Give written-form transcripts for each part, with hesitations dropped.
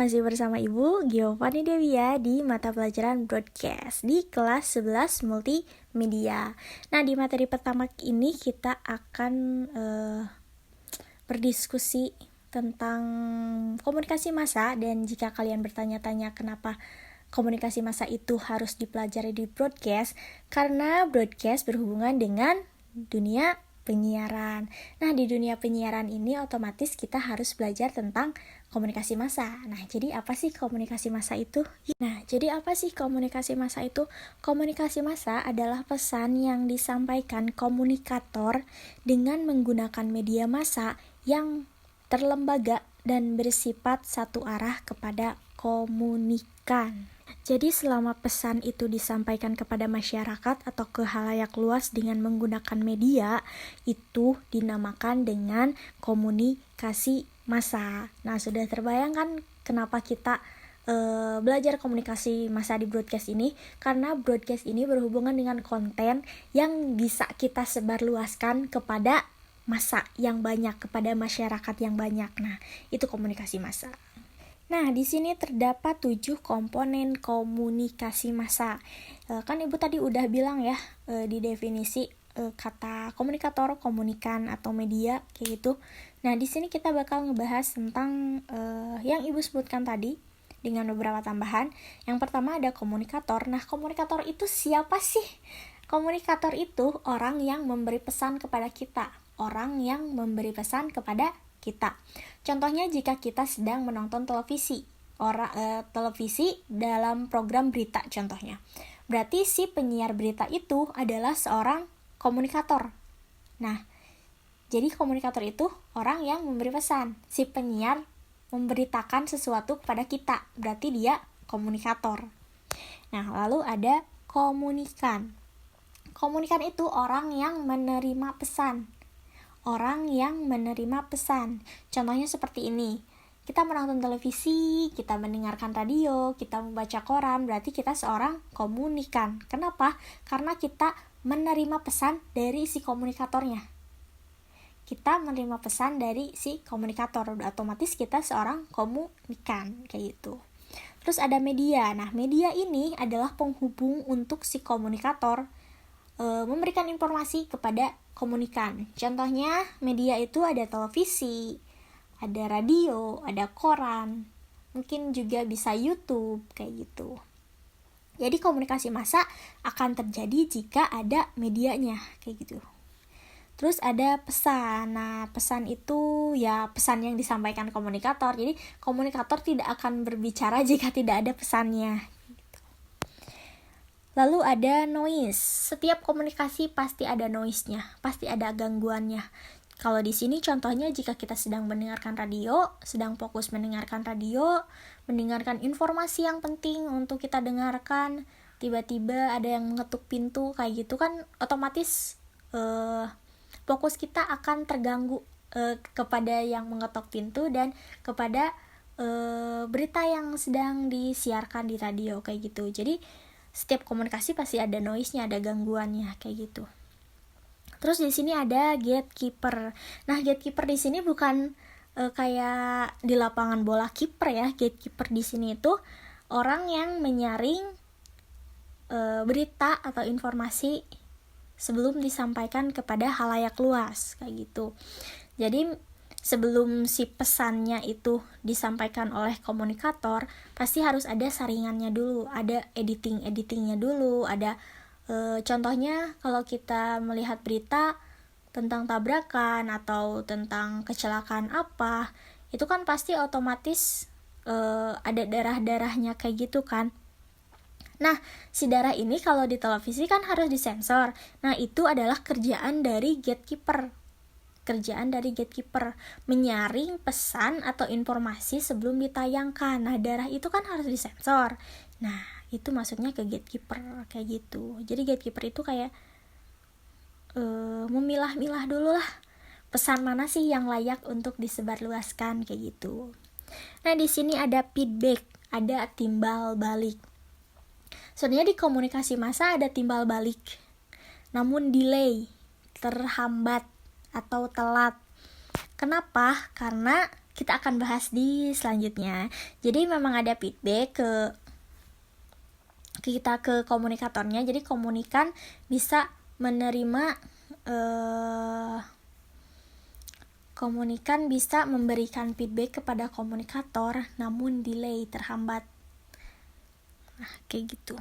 masih bersama Ibu Giovanni Devia di mata pelajaran broadcast di kelas 11 multimedia. Nah, di materi pertama ini kita akan berdiskusi tentang komunikasi massa. Dan jika kalian bertanya-tanya kenapa komunikasi massa itu harus dipelajari di broadcast, karena broadcast berhubungan dengan dunia penyiaran. Nah, di dunia penyiaran ini otomatis kita harus belajar tentang komunikasi massa. Nah, jadi apa sih komunikasi massa itu? Komunikasi massa adalah pesan yang disampaikan komunikator dengan menggunakan media massa yang terlembaga dan bersifat satu arah kepada komunikan. Jadi selama pesan itu disampaikan kepada masyarakat atau ke khalayak luas dengan menggunakan media, itu dinamakan dengan komunikasi massa. Nah, sudah terbayangkan kenapa kita belajar komunikasi massa di broadcast ini? Karena broadcast ini berhubungan dengan konten yang bisa kita sebarluaskan kepada massa yang banyak, kepada masyarakat yang banyak. Nah, itu komunikasi massa. Nah, di sini terdapat 7 komponen komunikasi massa. Kan Ibu tadi udah bilang ya di definisi kata komunikator, komunikan atau media kayak gitu. Nah, di sini kita bakal ngebahas tentang yang Ibu sebutkan tadi dengan beberapa tambahan. Yang pertama ada komunikator. Nah, komunikator itu siapa sih? Komunikator itu orang yang memberi pesan kepada kita. Contohnya jika kita sedang menonton televisi, televisi dalam program berita contohnya. Berarti si penyiar berita itu adalah seorang komunikator. Nah, jadi komunikator itu orang yang memberi pesan. Si penyiar memberitakan sesuatu kepada kita, berarti dia komunikator. Nah, lalu ada komunikan. Komunikan itu orang yang menerima pesan. Contohnya seperti ini. Kita menonton televisi, kita mendengarkan radio, kita membaca koran, berarti kita seorang komunikan. Kenapa? Karena kita menerima pesan dari si komunikatornya. Otomatis kita seorang komunikan, kayak gitu. Terus ada media. Nah, media ini adalah penghubung untuk si komunikator memberikan informasi kepada komunikan. Contohnya media itu ada televisi, ada radio, ada koran, mungkin juga bisa YouTube kayak gitu. Jadi komunikasi massa akan terjadi jika ada medianya kayak gitu. Terus ada pesan. Nah, pesan itu ya pesan yang disampaikan komunikator. Jadi komunikator tidak akan berbicara jika tidak ada pesannya. Lalu ada noise. Setiap komunikasi pasti ada noise-nya, pasti ada gangguannya. Kalau di sini contohnya jika kita sedang mendengarkan radio, sedang fokus mendengarkan radio, mendengarkan informasi yang penting untuk kita dengarkan, tiba-tiba ada yang mengetuk pintu kayak gitu kan, otomatis fokus kita akan terganggu kepada yang mengetok pintu dan kepada berita yang sedang disiarkan di radio kayak gitu. Jadi setiap komunikasi pasti ada noise-nya, ada gangguannya kayak gitu. Terus di sini ada gatekeeper. Nah, gatekeeper di sini bukan kayak di lapangan bola kiper ya. Gatekeeper di sini itu orang yang menyaring berita atau informasi sebelum disampaikan kepada khalayak luas kayak gitu. Jadi sebelum si pesannya itu disampaikan oleh komunikator, pasti harus ada saringannya dulu, ada editingnya dulu, ada contohnya kalau kita melihat berita tentang tabrakan atau tentang kecelakaan apa, itu kan pasti otomatis ada darah-darahnya kayak gitu kan. Nah, si darah ini kalau di televisi kan harus disensor. Nah, itu adalah kerjaan dari gatekeeper, menyaring pesan atau informasi sebelum ditayangkan. Nah, darah itu kan harus disensor. Nah, itu masuknya ke gatekeeper kayak gitu. Jadi gatekeeper itu kayak memilah-milah dulu lah pesan mana sih yang layak untuk disebarluaskan kayak gitu. Nah, di sini ada feedback, ada timbal balik. Sebenarnya di komunikasi massa ada timbal balik, namun delay, terhambat atau telat. Kenapa? Karena kita akan bahas di selanjutnya. Jadi memang ada feedback ke kita ke komunikatornya. Jadi komunikan bisa menerima komunikan bisa memberikan feedback kepada komunikator, namun delay, terhambat. Nah, kayak gitu.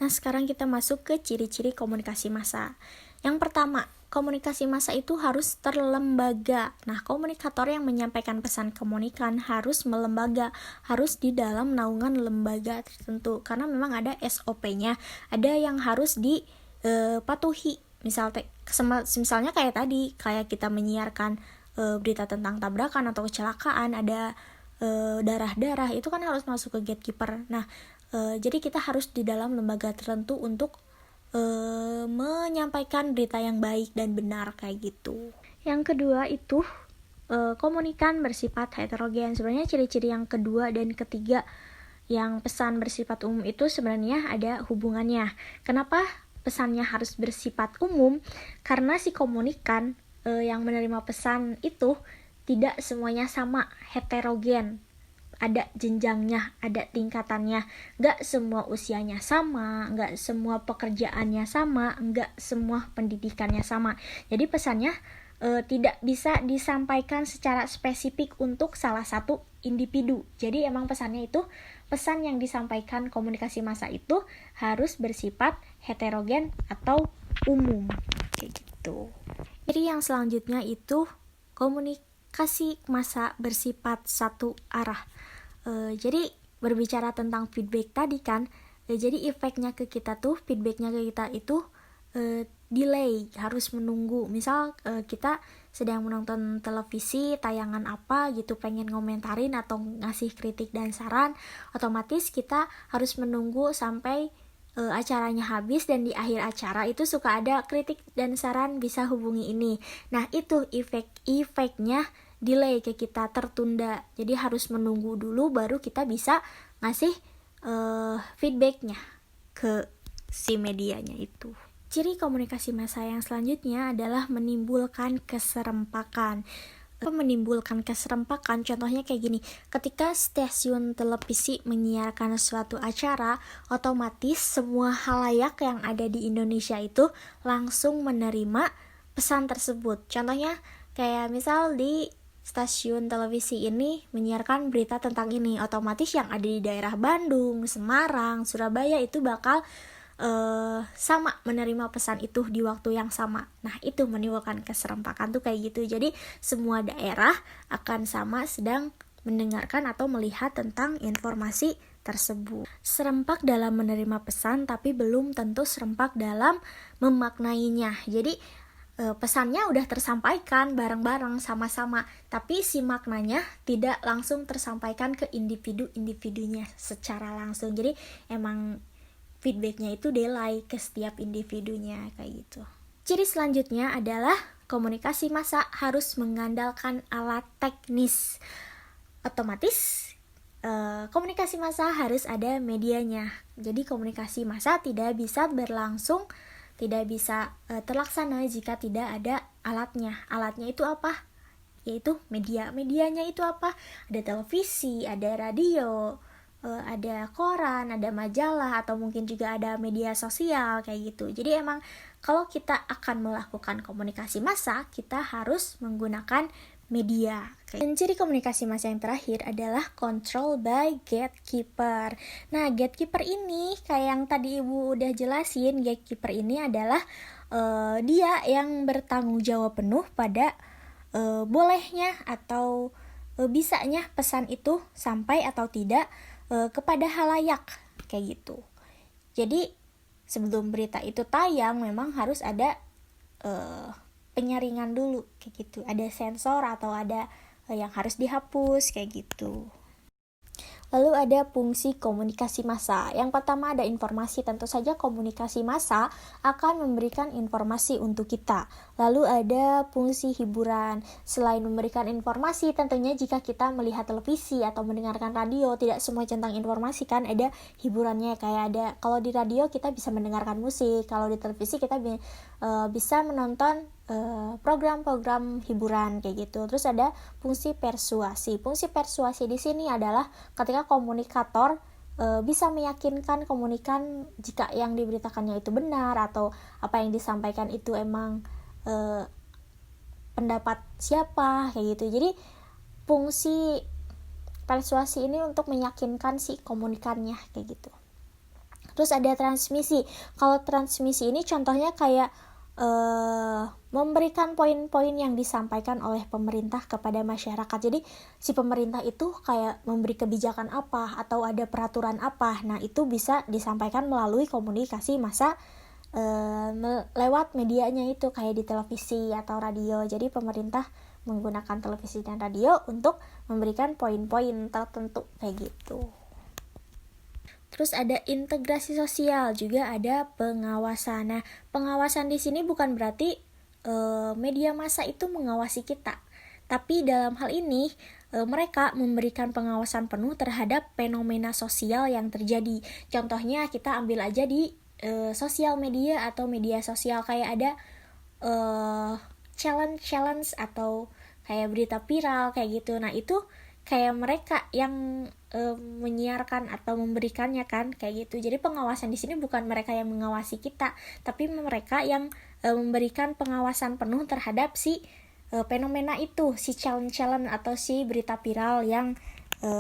Nah, sekarang kita masuk ke ciri-ciri komunikasi massa. Yang pertama, komunikasi massa itu harus terlembaga. Nah, komunikator yang menyampaikan pesan komunikan harus melembaga, harus di dalam naungan lembaga tertentu. Karena memang ada SOP-nya, ada yang harus dipatuhi. Misalnya kayak tadi, kayak kita menyiarkan berita tentang tabrakan atau kecelakaan, ada darah-darah, itu kan harus masuk ke gatekeeper. Nah, jadi kita harus di dalam lembaga tertentu untuk menyampaikan berita yang baik dan benar kayak gitu. Yang kedua itu komunikan bersifat heterogen. Sebenarnya ciri-ciri yang kedua dan ketiga yang pesan bersifat umum itu sebenarnya ada hubungannya. Kenapa pesannya harus bersifat umum? Karena si komunikan yang menerima pesan itu tidak semuanya sama, heterogen. Ada jenjangnya, ada tingkatannya. Gak semua usianya sama, gak semua pekerjaannya sama, gak semua pendidikannya sama. Jadi pesannya tidak bisa disampaikan secara spesifik untuk salah satu individu. Jadi emang pesannya itu, pesan yang disampaikan komunikasi massa itu harus bersifat heterogen atau umum kayak gitu. Jadi yang selanjutnya itu komunikasi massa bersifat satu arah. Jadi berbicara tentang feedback tadi kan, jadi efeknya ke kita tuh, feedbacknya ke kita itu delay, harus menunggu. Misal kita sedang menonton televisi, tayangan apa gitu, pengen ngomentarin atau ngasih kritik dan saran, otomatis kita harus menunggu sampai acaranya habis, dan di akhir acara itu suka ada kritik dan saran, bisa hubungi ini. Nah, itu efeknya delay ke kita, tertunda. Jadi harus menunggu dulu baru kita bisa ngasih feedbacknya ke si medianya itu. Ciri komunikasi massa yang selanjutnya adalah menimbulkan keserempakan. Menimbulkan keserempakan, contohnya kayak gini. Ketika stasiun televisi menyiarkan suatu acara, otomatis semua khalayak yang ada di Indonesia itu langsung menerima pesan tersebut. Contohnya kayak misal di stasiun televisi ini menyiarkan berita tentang ini, otomatis yang ada di daerah Bandung, Semarang, Surabaya itu bakal sama menerima pesan itu di waktu yang sama. Nah, itu menimbulkan keserempakan tuh kayak gitu. Jadi semua daerah akan sama sedang mendengarkan atau melihat tentang informasi tersebut. Serempak dalam menerima pesan, tapi belum tentu serempak dalam memaknainya. Jadi pesannya udah tersampaikan bareng-bareng sama-sama, tapi si maknanya tidak langsung tersampaikan ke individu-individunya secara langsung. Jadi emang feedbacknya itu delay ke setiap individunya kayak gitu. Ciri selanjutnya adalah komunikasi massa harus mengandalkan alat teknis. Otomatis komunikasi massa harus ada medianya. Jadi komunikasi massa tidak bisa berlangsung, tidak bisa terlaksana jika tidak ada alatnya. Alatnya itu apa? Yaitu media. Medianya itu apa? Ada televisi, ada radio, ada koran, ada majalah, atau mungkin juga ada media sosial kayak gitu. Jadi emang kalau kita akan melakukan komunikasi massa, kita harus menggunakan media. Dan ciri komunikasi massa yang terakhir adalah control by gatekeeper. Nah, gatekeeper ini kayak yang tadi Ibu udah jelasin, gatekeeper ini adalah dia yang bertanggung jawab penuh pada bolehnya atau bisanya pesan itu sampai atau tidak kepada khalayak kayak gitu. Jadi sebelum berita itu tayang memang harus ada penyaringan dulu kayak gitu. Ada sensor atau ada yang harus dihapus kayak gitu. Lalu ada fungsi komunikasi massa. Yang pertama ada informasi. Tentu saja komunikasi massa akan memberikan informasi untuk kita. Lalu ada fungsi hiburan. Selain memberikan informasi, tentunya jika kita melihat televisi atau mendengarkan radio, tidak semua centang informasi kan, ada hiburannya. Kayak ada, kalau di radio kita bisa mendengarkan musik, kalau di televisi kita bisa menonton program-program hiburan kayak gitu. Terus ada fungsi persuasi. Fungsi persuasi di sini adalah ketika komunikator bisa meyakinkan komunikan jika yang diberitakannya itu benar atau apa yang disampaikan itu emang pendapat siapa kayak gitu. Jadi fungsi persuasi ini untuk meyakinkan si komunikannya kayak gitu. Terus ada transmisi. Kalau transmisi ini contohnya kayak memberikan poin-poin yang disampaikan oleh pemerintah kepada masyarakat. Jadi si pemerintah itu kayak memberi kebijakan apa atau ada peraturan apa. Nah itu bisa disampaikan melalui komunikasi massa lewat medianya itu kayak di televisi atau radio. Jadi pemerintah menggunakan televisi dan radio untuk memberikan poin-poin tertentu kayak gitu. Terus ada integrasi sosial, juga ada pengawasan. Nah, pengawasan di sini bukan berarti media massa itu mengawasi kita. Tapi dalam hal ini, mereka memberikan pengawasan penuh terhadap fenomena sosial yang terjadi. Contohnya kita ambil aja di sosial media atau media sosial kayak ada challenge atau kayak berita viral kayak gitu. Nah, itu kayak mereka yang menyiarkan atau memberikannya kan kayak gitu. Jadi pengawasan di sini bukan mereka yang mengawasi kita, tapi mereka yang memberikan pengawasan penuh terhadap si fenomena itu, si challenge atau si berita viral yang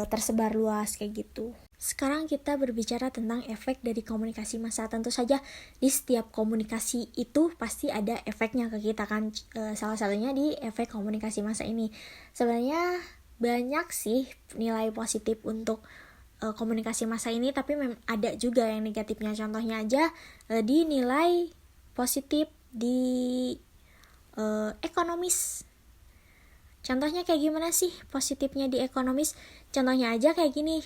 tersebar luas kayak gitu. Sekarang kita berbicara tentang efek dari komunikasi massa. Tentu saja di setiap komunikasi itu pasti ada efeknya ke kita kan. Salah satunya di efek komunikasi massa ini. Sebenarnya banyak sih nilai positif untuk komunikasi massa ini, tapi ada juga yang negatifnya. Contohnya aja di nilai positif di ekonomis. Contohnya kayak gimana sih positifnya di ekonomis? Contohnya aja kayak gini,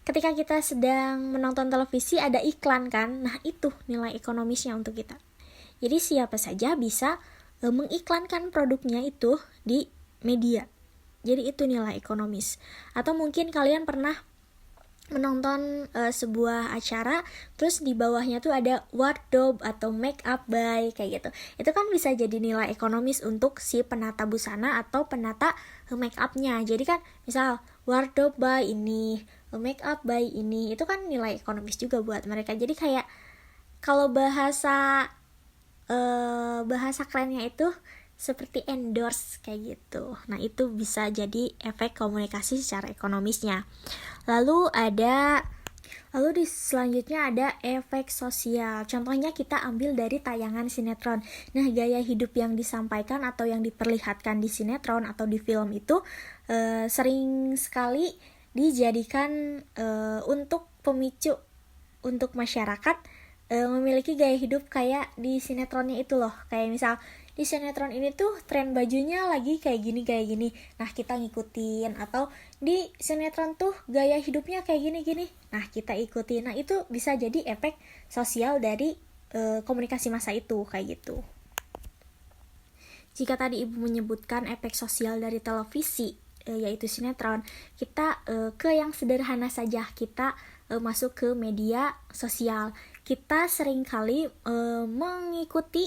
ketika kita sedang menonton televisi ada iklan kan, nah itu nilai ekonomisnya untuk kita. Jadi siapa saja bisa mengiklankan produknya itu di media. Jadi itu nilai ekonomis. Atau mungkin kalian pernah menonton sebuah acara, terus di bawahnya tuh ada wardrobe atau make up by kayak gitu. Itu kan bisa jadi nilai ekonomis untuk si penata busana atau penata make upnya. Jadi kan misal wardrobe by ini, make up by ini, itu kan nilai ekonomis juga buat mereka. Jadi kayak kalau bahasa kerennya itu seperti endorse kayak gitu. Nah itu bisa jadi efek komunikasi secara ekonomisnya. Lalu di selanjutnya ada efek sosial. Contohnya kita ambil dari tayangan sinetron. Nah gaya hidup yang disampaikan atau yang diperlihatkan di sinetron atau di film itu sering sekali dijadikan untuk pemicu untuk masyarakat memiliki gaya hidup kayak di sinetronnya itu loh. Kayak misal di sinetron ini tuh tren bajunya lagi kayak gini. Nah kita ngikutin. Atau di sinetron tuh gaya hidupnya kayak gini. Nah kita ikutin. Nah itu bisa jadi efek sosial dari komunikasi massa itu kayak gitu. Jika tadi ibu menyebutkan efek sosial dari televisi, yaitu sinetron, kita ke yang sederhana saja. Kita masuk ke media sosial. Kita seringkali mengikuti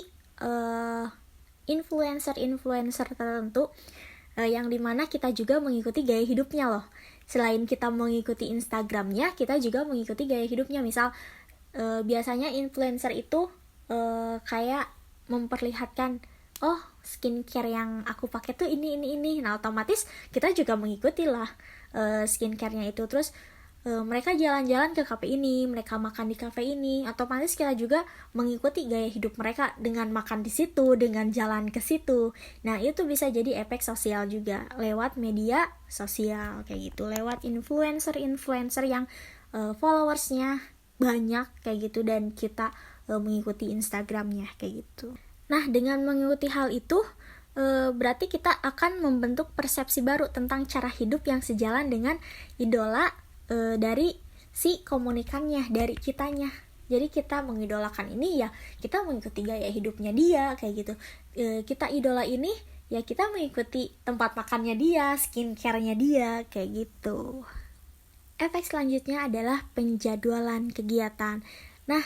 influencer tertentu yang dimana kita juga mengikuti gaya hidupnya loh. Selain kita mengikuti Instagramnya, kita juga mengikuti gaya hidupnya. Misal biasanya influencer itu kayak memperlihatkan, oh skincare yang aku pakai tuh ini. Nah otomatis kita juga mengikuti lah skincare-nya itu. Terus mereka jalan-jalan ke kafe ini, mereka makan di kafe ini, otomatis kita juga mengikuti gaya hidup mereka dengan makan di situ, dengan jalan ke situ. Nah itu bisa jadi efek sosial juga lewat media sosial kayak gitu, lewat influencer yang followersnya banyak kayak gitu, dan kita mengikuti Instagramnya kayak gitu. Nah dengan mengikuti hal itu berarti kita akan membentuk persepsi baru tentang cara hidup yang sejalan dengan idola dari si komunikannya, dari kitanya. Jadi kita mengidolakan ini ya kita mengikuti gaya hidupnya dia kayak gitu. Kita idola ini ya kita mengikuti tempat makannya dia, skincare-nya dia kayak gitu. Efek selanjutnya adalah penjadwalan kegiatan. Nah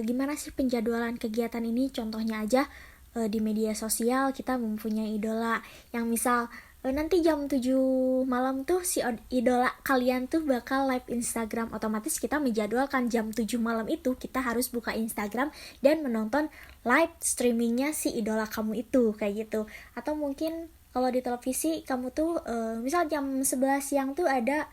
gimana sih penjadwalan kegiatan ini. Contohnya aja di media sosial kita mempunyai idola yang misal nanti jam 7 malam tuh si idola kalian tuh bakal live Instagram, otomatis kita menjadwalkan jam 7 malam itu kita harus buka Instagram dan menonton live streamingnya si idola kamu itu, kayak gitu. Atau mungkin kalau di televisi kamu tuh misal jam 11 siang tuh ada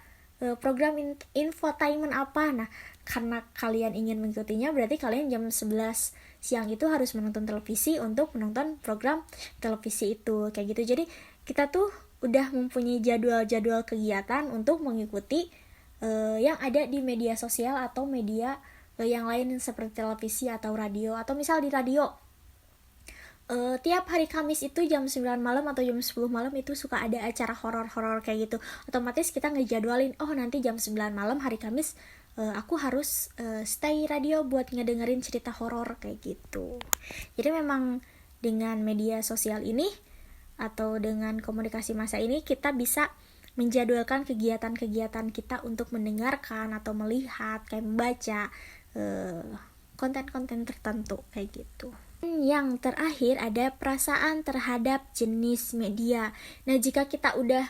program infotainment apa. Nah, karena kalian ingin mengikutinya, berarti kalian jam 11 siang itu harus menonton televisi untuk menonton program televisi itu, kayak gitu. Jadi kita tuh udah mempunyai jadwal-jadwal kegiatan untuk mengikuti yang ada di media sosial atau media yang lain seperti televisi atau radio. Atau misal di radio tiap hari Kamis itu jam 9 malam atau jam 10 malam itu suka ada acara horor-horor kayak gitu. Otomatis kita ngejadwalin, oh nanti jam 9 malam hari Kamis aku harus stay radio buat ngedengerin cerita horor kayak gitu. Jadi memang dengan media sosial ini atau dengan komunikasi massa ini kita bisa menjadwalkan kegiatan-kegiatan kita untuk mendengarkan atau melihat, kayak membaca konten-konten tertentu kayak gitu. Yang terakhir ada perasaan terhadap jenis media. Nah, jika kita udah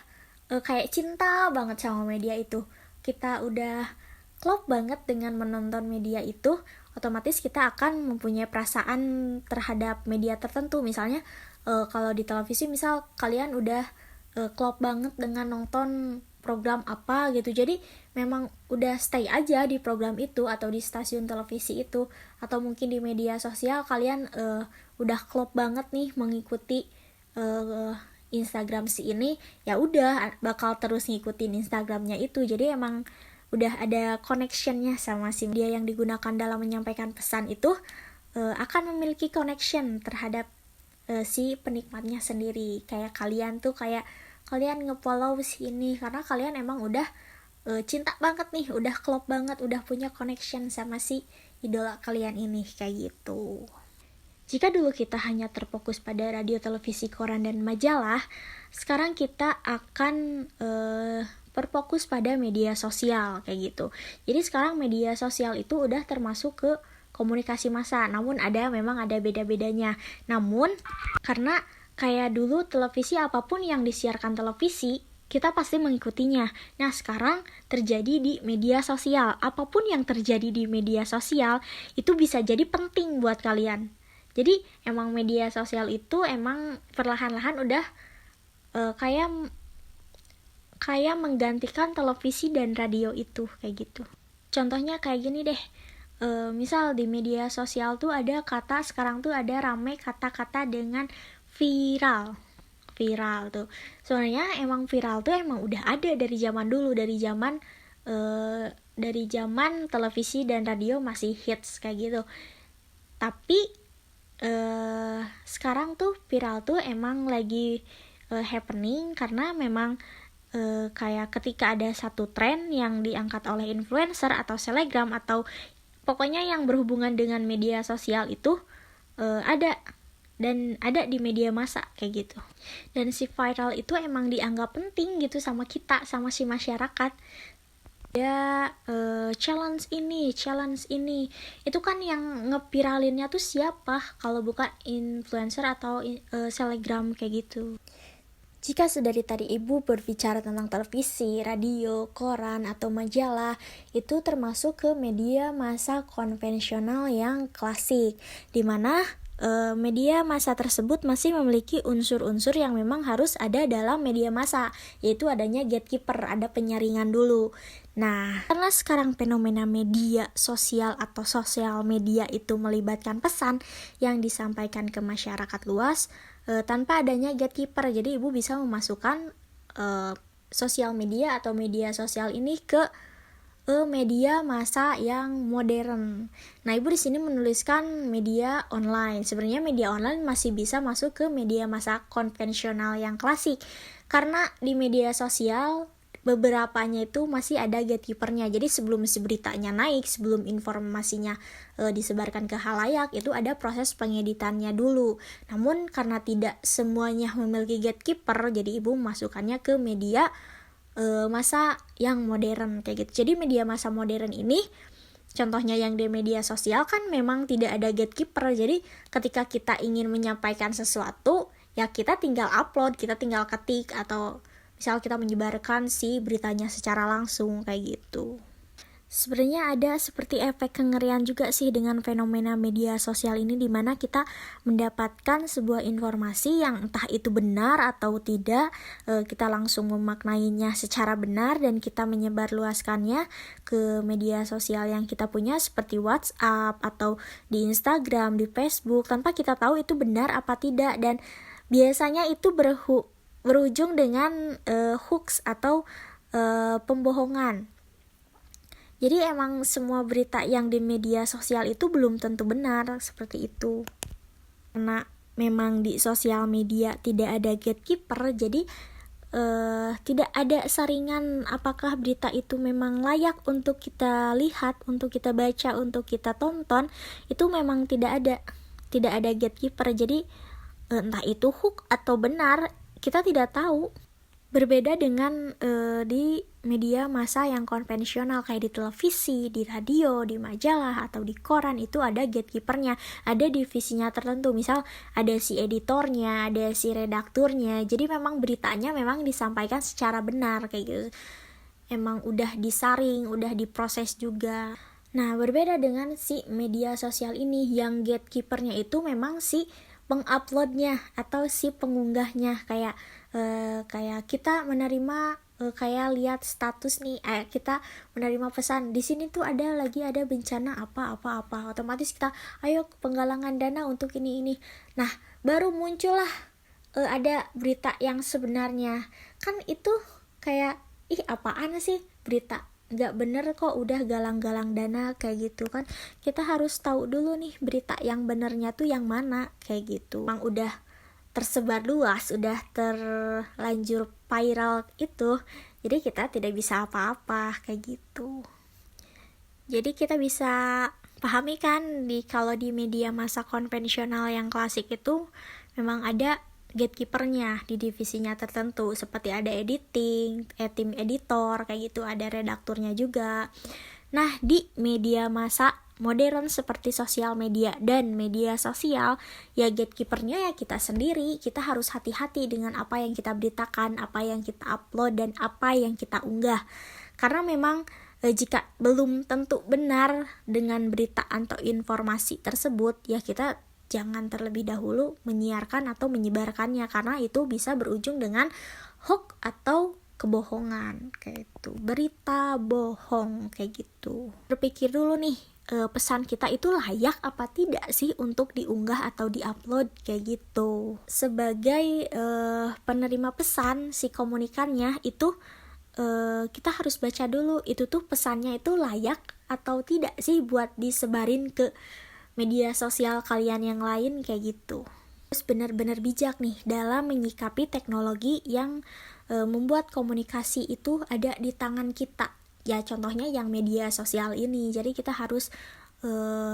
kayak cinta banget sama media itu, kita udah klop banget dengan menonton media itu, otomatis kita akan mempunyai perasaan terhadap media tertentu. Misalnya kalau di televisi misal kalian udah klop banget dengan nonton program apa gitu, jadi memang udah stay aja di program itu atau di stasiun televisi itu. Atau mungkin di media sosial kalian udah klop banget nih mengikuti Instagram si ini, ya udah bakal terus ngikutin Instagramnya itu. Jadi emang udah ada connectionnya sama si media yang digunakan dalam menyampaikan pesan itu, akan memiliki connection terhadap si penikmatnya sendiri. Kayak kalian tuh kayak kalian nge-follow si ini karena kalian emang udah cinta banget nih, udah klop banget, udah punya connection sama si idola kalian ini, kayak gitu. Jika dulu kita hanya terfokus pada radio, televisi, koran, dan majalah, sekarang kita akan berfokus pada media sosial, kayak gitu. Jadi sekarang media sosial itu udah termasuk ke komunikasi massa, namun memang ada beda-bedanya. Namun karena kayak dulu televisi, apapun yang disiarkan televisi kita pasti mengikutinya. Nah, sekarang terjadi di media sosial. Apapun yang terjadi di media sosial itu bisa jadi penting buat kalian. Jadi emang media sosial itu emang perlahan-lahan udah kayak menggantikan televisi dan radio itu, kayak gitu. Contohnya kayak gini deh. Misal di media sosial tuh ada kata, sekarang tuh ada rame kata-kata dengan viral tuh. Sebenarnya emang viral tuh emang udah ada dari zaman dulu, dari zaman televisi dan radio masih hits kayak gitu. Tapi sekarang tuh viral tuh emang lagi happening karena memang kayak ketika ada satu tren yang diangkat oleh influencer atau selebgram atau pokoknya yang berhubungan dengan media sosial itu ada di media massa kayak gitu. Dan si viral itu emang dianggap penting gitu sama kita, sama si masyarakat. Ya challenge ini itu kan yang ngeviralinnya tuh siapa kalau bukan influencer atau selebgram kayak gitu. Jika sedari tadi Ibu berbicara tentang televisi, radio, koran, atau majalah, itu termasuk ke media massa konvensional yang klasik, di mana media massa tersebut masih memiliki unsur-unsur yang memang harus ada dalam media massa, yaitu adanya gatekeeper, ada penyaringan dulu. Nah, karena sekarang fenomena media sosial atau sosial media itu melibatkan pesan yang disampaikan ke masyarakat luas tanpa adanya gatekeeper, jadi Ibu bisa memasukkan sosial media atau media sosial ini ke media massa yang modern. Nah, Ibu di sini menuliskan media online. Sebenarnya media online masih bisa masuk ke media massa konvensional yang klasik. Karena di media sosial beberapanya itu masih ada gatekeepernya. Jadi sebelum si beritanya naik, sebelum informasinya disebarkan ke khalayak, itu ada proses pengeditannya dulu. Namun karena tidak semuanya memiliki gatekeeper, jadi Ibu memasukkannya ke media masa yang modern kayak gitu. Jadi media massa modern ini Contohnya yang di media sosial kan memang tidak ada gatekeeper, jadi ketika kita ingin menyampaikan sesuatu, ya kita tinggal upload, kita tinggal ketik, atau misal kita menyebarkan si beritanya secara langsung kayak gitu. Sebenarnya ada seperti efek kengerian juga sih dengan fenomena media sosial ini, di mana kita mendapatkan sebuah informasi yang entah itu benar atau tidak, kita langsung memaknainya secara benar dan kita menyebarluaskannya ke media sosial yang kita punya seperti WhatsApp atau di Instagram, di Facebook, tanpa kita tahu itu benar apa tidak, dan biasanya itu berujung dengan hoax atau pembohongan. Jadi emang semua berita yang di media sosial itu belum tentu benar, seperti itu. Karena memang di sosial media tidak ada gatekeeper, jadi tidak ada saringan apakah berita itu memang layak untuk kita lihat, untuk kita baca, untuk kita tonton. Itu memang tidak ada gatekeeper. Jadi entah itu hoax atau benar, kita tidak tahu. Berbeda dengan di media massa yang konvensional kayak di televisi, di radio, di majalah, atau di koran, itu ada gatekeepernya, ada divisinya tertentu. Misal ada si editornya, ada si redakturnya. Jadi memang beritanya memang disampaikan secara benar kayak gitu. Emang udah disaring, udah diproses juga. Nah, berbeda dengan si media sosial ini yang gatekeepernya itu memang si penguploadnya atau si pengunggahnya, kayak kita menerima kayak lihat status nih, kita menerima pesan di sini tuh ada bencana apa, otomatis kita ayo penggalangan dana untuk ini. Nah, baru muncullah ada berita yang sebenarnya. Kan itu kayak apaan sih, berita nggak bener kok udah galang-galang dana kayak gitu kan. Kita harus tahu dulu nih berita yang benernya tuh yang mana kayak gitu. Emang udah tersebar luas, udah terlanjur viral itu, jadi kita tidak bisa apa-apa kayak gitu. Jadi kita bisa pahami kan, kalau di media massa konvensional yang klasik itu memang ada gatekeepernya di divisinya tertentu, seperti ada editing, tim editor kayak gitu, ada redakturnya juga. Nah, di media massa modern seperti sosial media dan media sosial, ya gatekeepernya ya kita sendiri. Kita harus hati-hati dengan apa yang kita beritakan, apa yang kita upload, dan apa yang kita unggah. Karena memang jika belum tentu benar dengan berita atau informasi tersebut, ya kita jangan terlebih dahulu menyiarkan atau menyebarkannya, karena itu bisa berujung dengan hoax atau kebohongan kayak gitu, berita bohong kayak gitu. Berpikir dulu nih, pesan kita itu layak apa tidak sih untuk diunggah atau diupload kayak gitu. Sebagai penerima pesan, si komunikannya itu kita harus baca dulu itu tuh pesannya itu layak atau tidak sih buat disebarin ke media sosial kalian yang lain kayak gitu. Terus benar-benar bijak nih dalam menyikapi teknologi yang membuat komunikasi itu ada di tangan kita. Ya contohnya yang media sosial ini. Jadi kita harus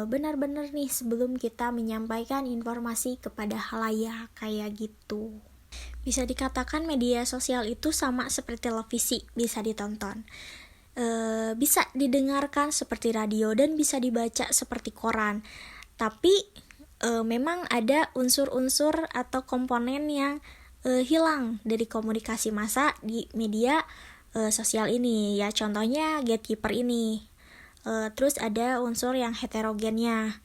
benar-benar nih sebelum kita menyampaikan informasi kepada khalayak kayak gitu. Bisa dikatakan media sosial itu sama seperti televisi, bisa ditonton, bisa didengarkan seperti radio, dan bisa dibaca seperti koran. Tapi memang ada unsur-unsur atau komponen yang hilang dari komunikasi massa di media sosial ini. Ya contohnya gatekeeper ini. Terus ada unsur yang heterogennya.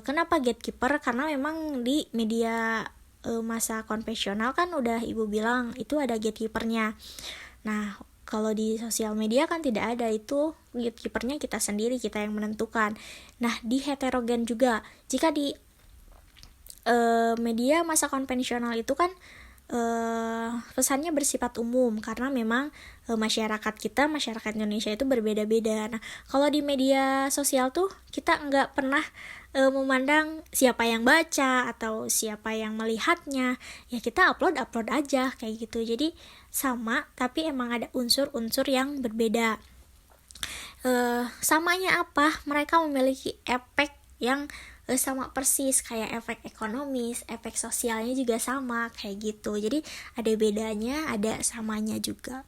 Kenapa gatekeeper? Karena memang di media massa konvensional kan udah ibu bilang itu ada gatekeepernya. Nah, kalau di sosial media kan tidak ada, itu gatekeepernya kita sendiri, kita yang menentukan. Nah, di heterogen juga, jika di media massa konvensional itu kan pesannya bersifat umum, karena memang masyarakat Indonesia itu berbeda-beda. Nah, kalau di media sosial tuh kita nggak pernah memandang siapa yang baca atau siapa yang melihatnya, ya kita upload aja kayak gitu. Jadi sama, tapi emang ada unsur-unsur yang berbeda. Samanya apa? Mereka memiliki efek yang sama persis, kayak efek ekonomis, efek sosialnya juga sama kayak gitu. Jadi ada bedanya, ada samanya juga.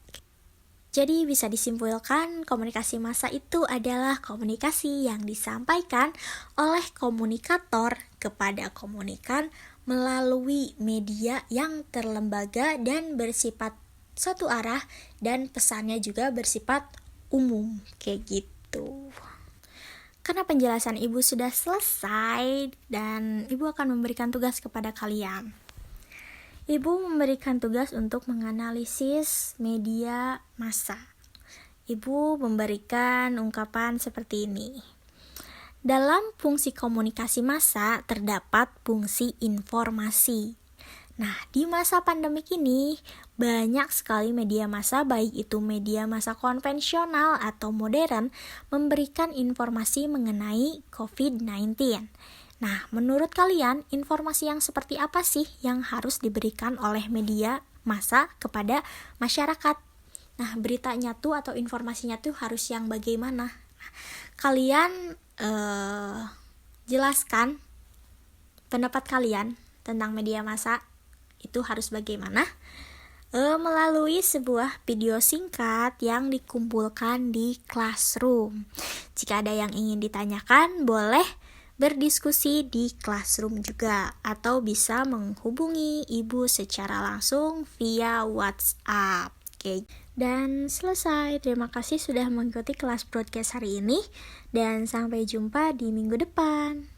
Jadi bisa disimpulkan komunikasi massa itu adalah komunikasi yang disampaikan oleh komunikator kepada komunikan melalui media yang terlembaga dan bersifat satu arah, dan pesannya juga bersifat umum, kayak gitu. Karena penjelasan Ibu sudah selesai dan Ibu akan memberikan tugas kepada kalian. Ibu memberikan tugas untuk menganalisis media massa. Ibu memberikan ungkapan seperti ini. Dalam fungsi komunikasi massa terdapat fungsi informasi. Nah, di masa pandemik ini banyak sekali media massa, baik itu media massa konvensional atau modern, memberikan informasi mengenai COVID-19. Nah, menurut kalian, informasi yang seperti apa sih yang harus diberikan oleh media massa kepada masyarakat? Nah, beritanya tuh atau informasinya tuh harus yang bagaimana? Nah, kalian jelaskan pendapat kalian tentang media massa itu harus bagaimana melalui sebuah video singkat yang dikumpulkan di Classroom. Jika ada yang ingin ditanyakan, boleh berdiskusi di Classroom juga, atau bisa menghubungi Ibu secara langsung via WhatsApp. Oke. Dan selesai. Terima kasih sudah mengikuti kelas broadcast hari ini, dan sampai jumpa di minggu depan.